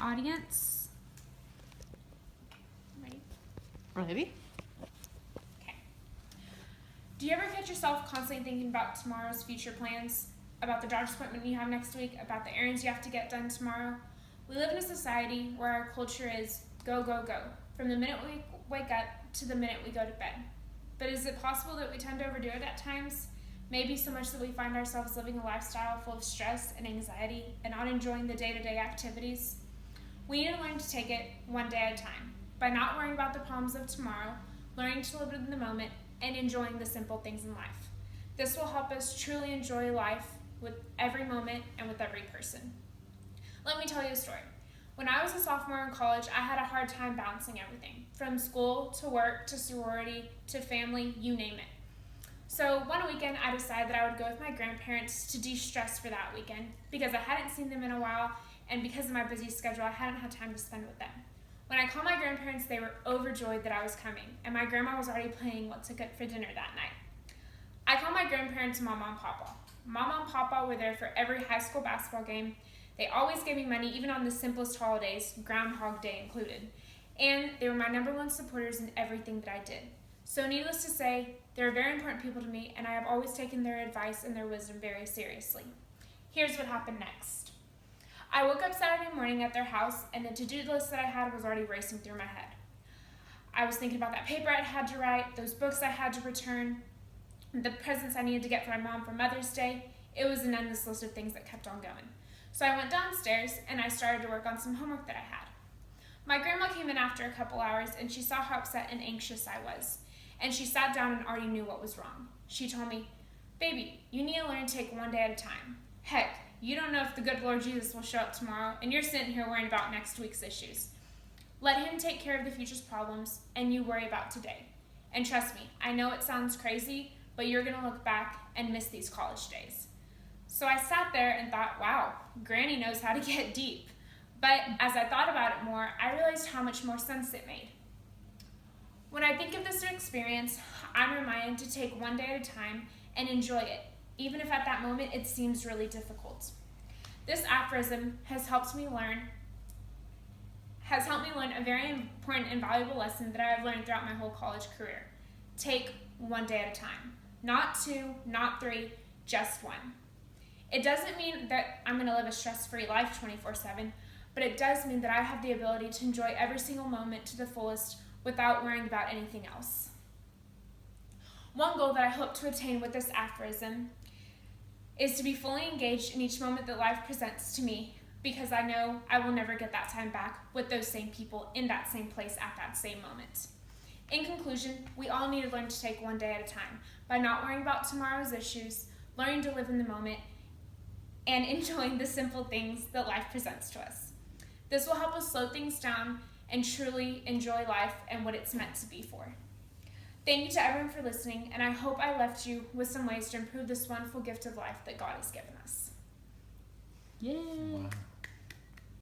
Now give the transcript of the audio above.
audience. Ready? Ready? Okay. Do you ever catch yourself constantly thinking about tomorrow's future plans? About the doctor's appointment you have next week? About the errands you have to get done tomorrow? We live in a society where our culture is go, go, go, from the minute we wake up to the minute we go to bed. But is it possible that we tend to overdo it at times? Maybe so much that we find ourselves living a lifestyle full of stress and anxiety and not enjoying the day-to-day activities? We need to learn to take it one day at a time, by not worrying about the problems of tomorrow, learning to live in the moment, and enjoying the simple things in life. This will help us truly enjoy life with every moment and with every person. Let me tell you a story. When I was a sophomore in college, I had a hard time balancing everything, from school to work to sorority to family, you name it. So one weekend I decided that I would go with my grandparents to de-stress for that weekend because I hadn't seen them in a while, and because of my busy schedule, I hadn't had time to spend with them. When I called my grandparents, they were overjoyed that I was coming, and my grandma was already planning what to cook for dinner that night. I called my grandparents Mama and Papa. Mama and Papa were there for every high school basketball game. They always gave me money, even on the simplest holidays, Groundhog Day included. And they were my number one supporters in everything that I did. So needless to say, they're very important people to me, and I have always taken their advice and their wisdom very seriously. Here's what happened next. I woke up Saturday morning at their house, and the to-do list that I had was already racing through my head. I was thinking about that paper I had to write, those books I had to return, the presents I needed to get for my mom for Mother's Day. It was an endless list of things that kept on going. So I went downstairs, and I started to work on some homework that I had. My grandma came in after a couple hours, and she saw how upset and anxious I was. And she sat down and already knew what was wrong. She told me, "Baby, you need to learn to take one day at a time. Heck, you don't know if the good Lord Jesus will show up tomorrow, and you're sitting here worrying about next week's issues. Let him take care of the future's problems, and you worry about today. And trust me, I know it sounds crazy, but you're going to look back and miss these college days." So I sat there and thought, wow, Granny knows how to get deep. But as I thought about it more, I realized how much more sense it made. When I think of this experience, I'm reminded to take one day at a time and enjoy it, even if at that moment it seems really difficult. This aphorism has helped me learn a very important and valuable lesson that I have learned throughout my whole college career. Take one day at a time. Not two, not three, just one. It doesn't mean that I'm going to live a stress-free life 24/7, but it does mean that I have the ability to enjoy every single moment to the fullest without worrying about anything else. One goal that I hope to attain with this aphorism is to be fully engaged in each moment that life presents to me, because I know I will never get that time back with those same people in that same place at that same moment. In conclusion, we all need to learn to take one day at a time by not worrying about tomorrow's issues, learning to live in the moment, and enjoying the simple things that life presents to us. This will help us slow things down and truly enjoy life and what it's meant to be for. Thank you to everyone for listening, and I hope I left you with some ways to improve this wonderful gift of life that God has given us. Yay! Wow.